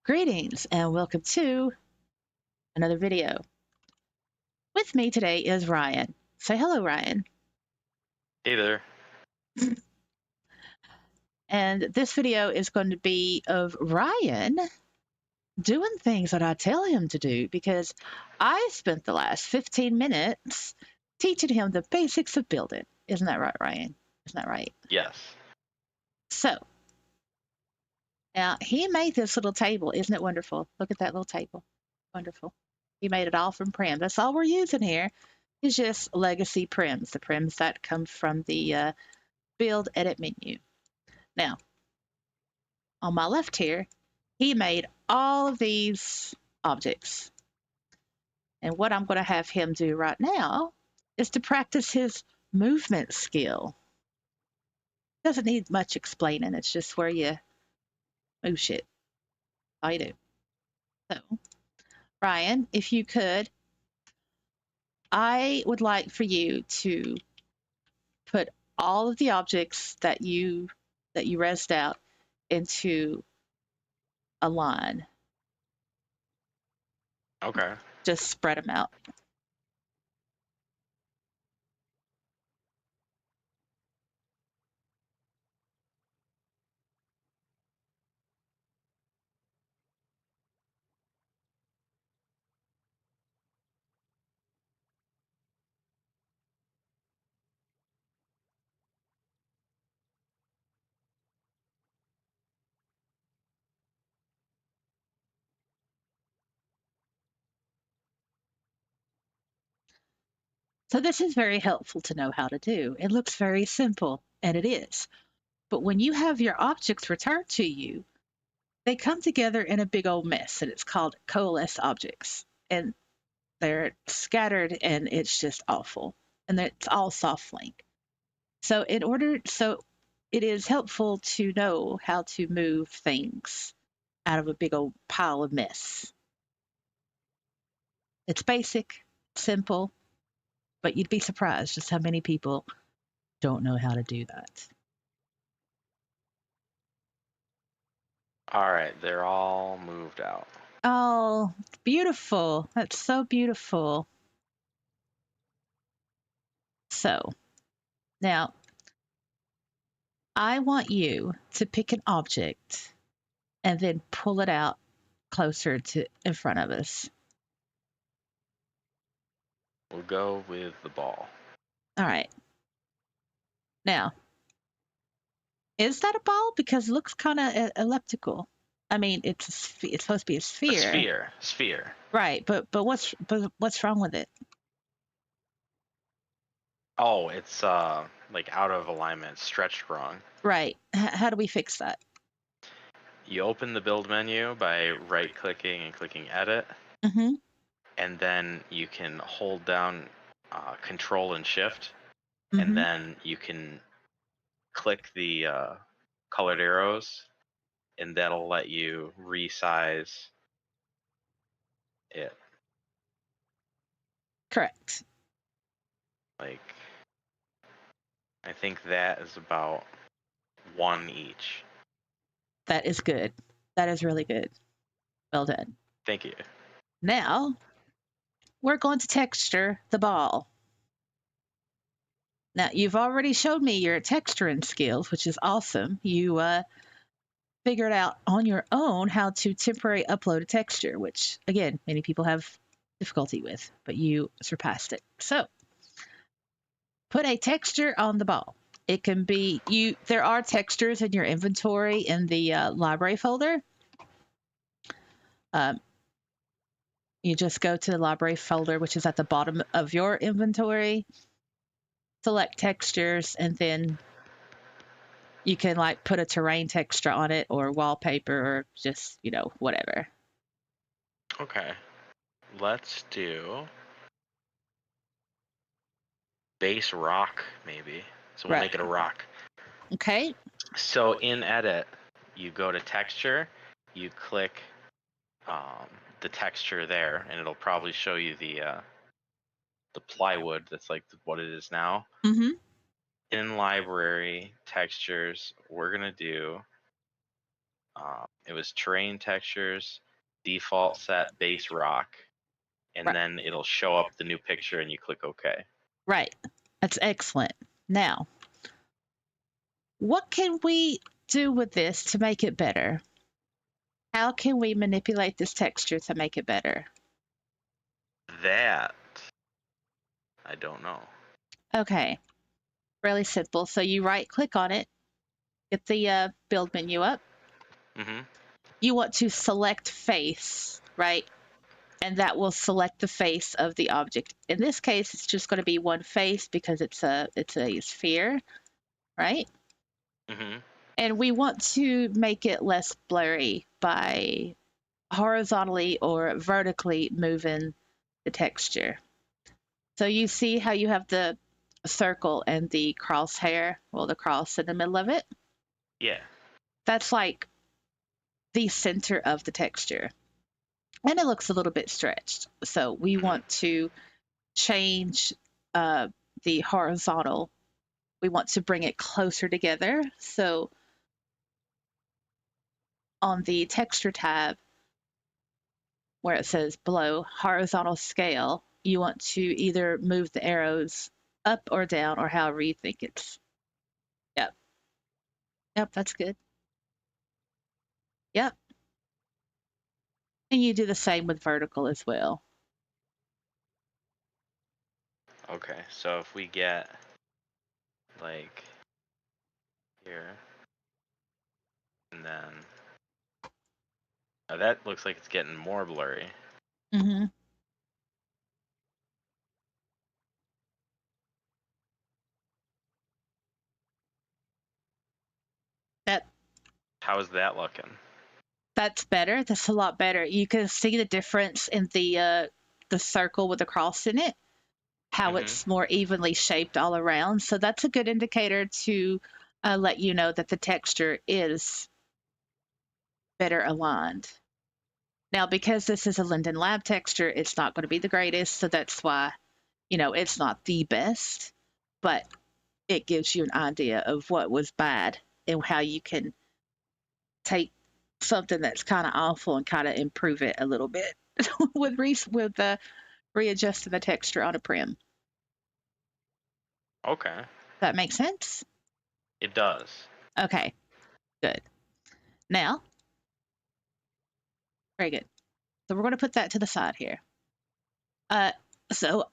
Greetings and welcome to another video. With me today is Ryan. Say hello, Ryan. Hey there. And this video is going to be of Ryan doing things that I tell him to do because I spent the last 15 minutes teaching him the basics of building. Isn't that right, Ryan? Isn't that right? Yes. So now he made this little table. Isn't it wonderful? Look at that little table. Wonderful. He made it all from Prim. That's all we're using here is just legacy prims, the prims that come from the build edit menu. Now, on my left here, he made all of these objects. And what I'm going to have him do right now is to practice his movement skill. Doesn't need much explaining. It's just where you move shit. All you do. So, Ryan, if you could, I would like for you to put all of the objects that you resed out into a line. Okay. Just spread them out. So this is very helpful to know how to do. It looks very simple, and it is. But when you have your objects returned to you, they come together in a big old mess, and it's called coalesce objects. And they're scattered, and it's just awful. And it's all soft link. So it is helpful to know how to move things out of a big old pile of mess. It's basic, simple, but you'd be surprised just how many people don't know how to do that. All right. They're all moved out. Oh, beautiful. That's so beautiful. So now I want you to pick an object and then pull it out closer to in front of us. We'll go with the ball. All right. Now, is that a ball? Because it looks kind of elliptical. I mean, it's supposed to be a A sphere, sphere. Sphere. right? But what's wrong with it? Oh, it's like out of alignment, stretched wrong. Right. How do we fix that? You open the build menu by right clicking and clicking edit, Mm-hmm. and then you can hold down control and shift, and Mm-hmm. then you can click the colored arrows, and that'll let you resize it. Correct. Like, I think that is about one each. That is good. That is really good. Well done. Thank you. Now we're going to texture the ball. Now, you've already showed me your texturing skills, which is awesome. You figured out on your own how to temporary upload a texture, which, again, many people have difficulty with, but you surpassed it. So, put a texture on the ball. It can be you. There are textures in your inventory in the library folder. Um, you just go to the library folder, which is at the bottom of your inventory, select textures, and then you can like put a terrain texture on it or wallpaper or just, whatever. Okay. Let's do base rock, maybe. So we'll make Right. it a rock. Okay. So in edit, you go to texture, you click um, the texture there, and it'll probably show you the plywood that's like what it is now. Mm-hmm. In library textures, we're gonna do It was terrain textures, default set, base rock, and Right. then it'll show up the new picture and you click OK. Right. That's excellent. Now, what can we do with this to make it better? How can we manipulate this texture to make it better? That I don't know. Okay, really simple. So you right click on it, get the build menu up. Mm-hmm. You want to select face, right? And that will select the face of the object. In this case, it's just going to be one face because it's a sphere, right? Mm-hmm. And we want to make it less blurry by horizontally or vertically moving the texture. So you see how you have the circle and the crosshair, well, the cross in the middle of it? Yeah. That's like the center of the texture. And it looks a little bit stretched. So we Mm-hmm. want to change uh, the horizontal. We want to bring it closer together. So on the texture tab, where it says below horizontal scale, you want to either move the arrows up or down or however you think it's. Yep. Yep, that's good. Yep. And you do the same with vertical as well. Okay. So if we get like here, and then that looks like it's getting more blurry. Mm-hmm. That How is that looking? that's better. That's a lot better. You can see the difference in the circle with the cross in it, how Mm-hmm. it's more evenly shaped all around. So that's a good indicator to let you know that the texture is better aligned. Now, because this is a Linden Lab texture, it's not going to be the greatest. So that's why, it's not the best, but it gives you an idea of what was bad and how you can take something that's kind of awful and kind of improve it a little bit with readjusting the texture on a prim. Okay. That makes sense? It does. Okay, good. Now, very good. So we're going to put that to the side here. Uh, so,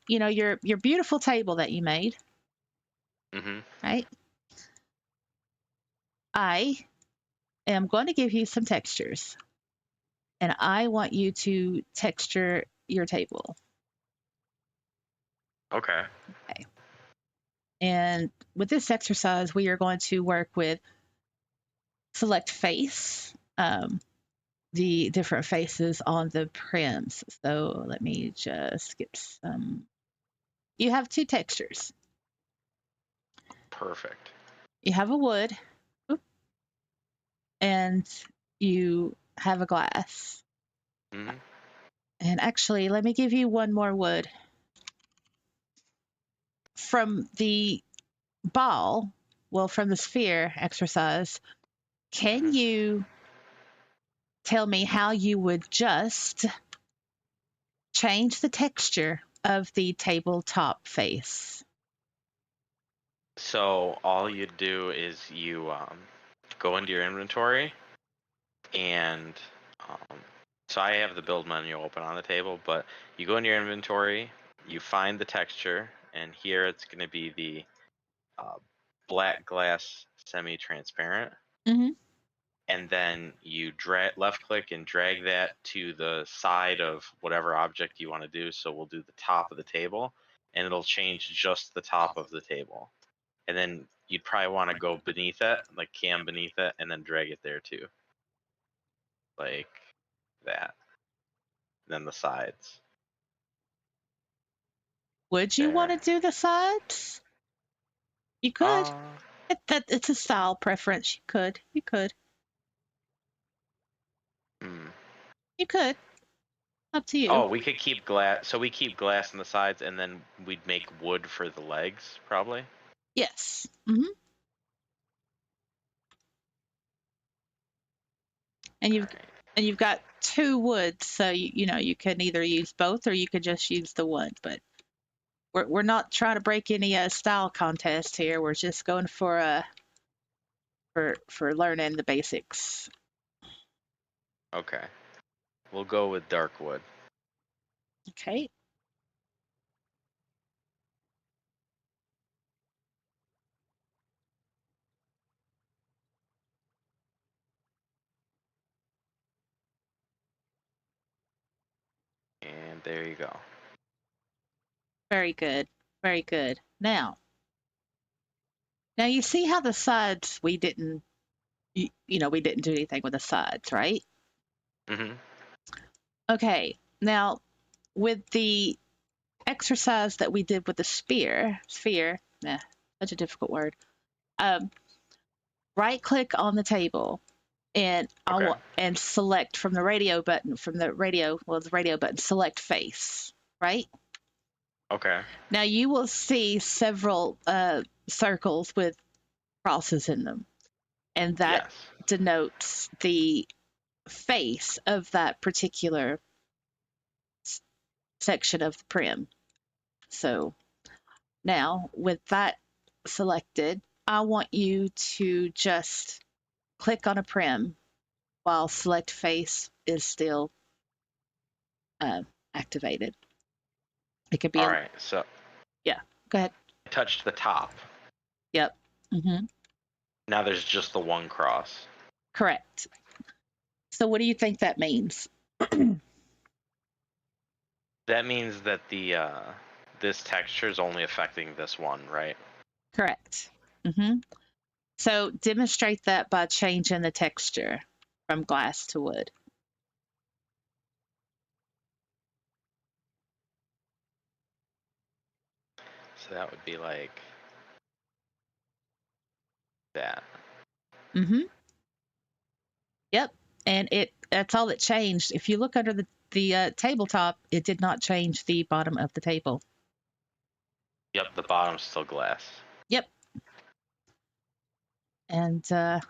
your beautiful table that you made, Mm-hmm. right? I am going to give you some textures, and I want you to texture your table. Okay. Okay. And with this exercise, we are going to work with select face, the different faces on the prims. So let me just get some. You have two textures. Perfect. You have a wood, and you have a glass. Mm-hmm. And actually, let me give you one more wood. From the ball, well, from the sphere exercise, can Mm-hmm. you tell me how you would just change the texture of the tabletop face? So all you do is you go into your inventory and um, so I have the build menu open on the table, but you go into your inventory, you find the texture, and here it's going to be the uh, black glass semi-transparent, Mm-hmm. and then you left click and drag that to the side of whatever object you want to do. So we'll do the top of the table, and it'll change just the top of the table. And then you'd probably want to go beneath it, like cam beneath it, and then drag it there too, like that. And then the sides Would you want there. to do the sides? You could. Uh, It's a style preference. You could. You could. hmm. You could. Up to you. Oh, we could keep glass. So we keep glass on the sides, and then we'd make wood for the legs, probably. Yes. Mm-hmm. and All you've right. and you've got two woods, so you can either use both or you could just use the wood. But we're not trying to break any style contest here. We're just going for learning the basics. Okay. We'll go with dark wood. Okay. And there you go. Very good. Very good. Now you see how the sides we didn't do anything with the sides, right? Mhm. Okay. Now with the exercise that we did with the sphere, such a difficult word. Um, right click on the table and Okay. select from the radio button the radio button, select face, right? Okay. Now you will see several circles with crosses in them, and that Yes. denotes the face of that particular section of the prim. So now with that selected, I want you to just click on a prim while select face is still uh, activated. It could be All a, right. So yeah, go ahead. I touched the top. Yep. Hmm. Now there's just the one cross. Correct. So what do you think that means? That means that the this texture is only affecting this one, right? Correct. Hmm. So demonstrate that by changing the texture from glass to wood. So that would be like that. Hmm. Yep. And that's all it changed. If you look under the tabletop, it did not change the bottom of the table. Yep, the bottom's still glass. Yep. And So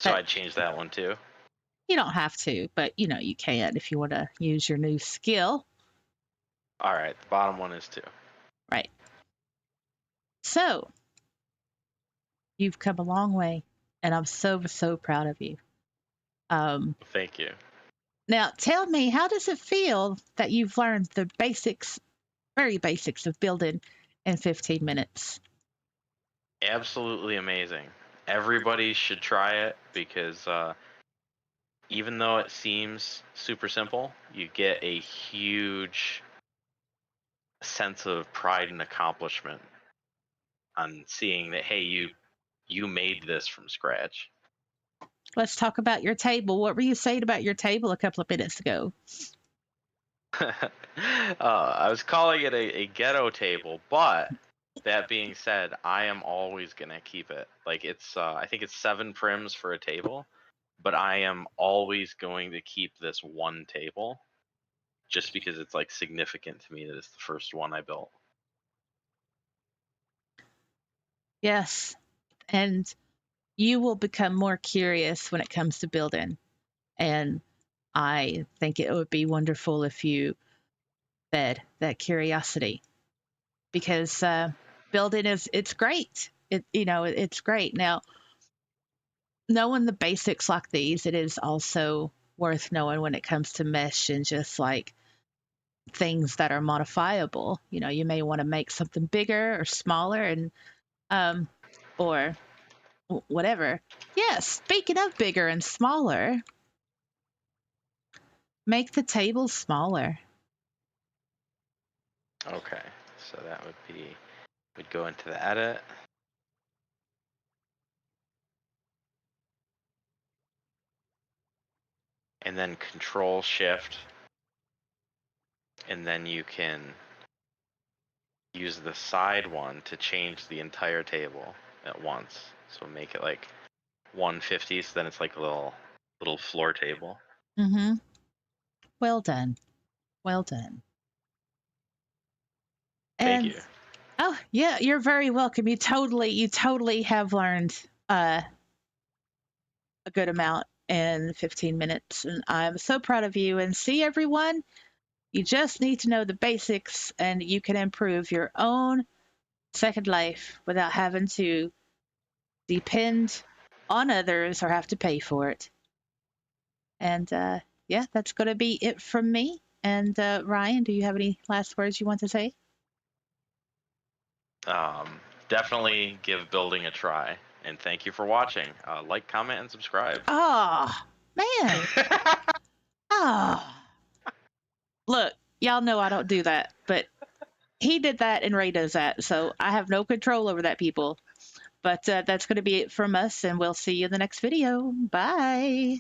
that I'd change that one too. you don't have to, but you can if you want to use your new skill. All right, the bottom one is too. Right. So you've come a long way, and I'm so proud of you. Um, Thank you. Now, tell me, how does it feel that you've learned the basics, very basics of building in 15 minutes? Absolutely amazing. Everybody should try it because even though it seems super simple, you get a huge sense of pride and accomplishment on seeing that hey, you made this from scratch. Let's talk about your table. What were you saying about your table a couple of minutes ago? I was calling it a ghetto table, but that being said, I am always gonna keep it. Like it's, I think it's 7 prims for a table, but I am always going to keep this one table just because it's like significant to me that it's the first one I built. Yes. And you will become more curious when it comes to building. And I think it would be wonderful if you fed that curiosity because building it's great. It's great. Now, knowing the basics like these, it is also worth knowing when it comes to mesh and just like things that are modifiable. You may want to make something bigger or smaller and um or whatever. Yeah, speaking of bigger and smaller, make the table smaller. Okay, so that would be, would go into the edit, and then Control Shift, and then you can use the side one to change the entire table at once. So make it like 150, so then it's like a little floor table. Mm-hmm. Well done. Well done. Thank And you. oh yeah, you're very welcome. You totally have learned a good amount. in 15 minutes. And I'm so proud of you. And see, everyone, you just need to know the basics and you can improve your own second life without having to depend on others or have to pay for it. And yeah, that's going to be it from me. And Ryan, do you have any last words you want to say? Definitely give building a try. And thank you for watching. Like, comment, and subscribe. Oh, man. Oh. Look, y'all know I don't do that, but he did that and Ray does that. So I have no control over that, people. But that's going to be it from us, and we'll see you in the next video. Bye.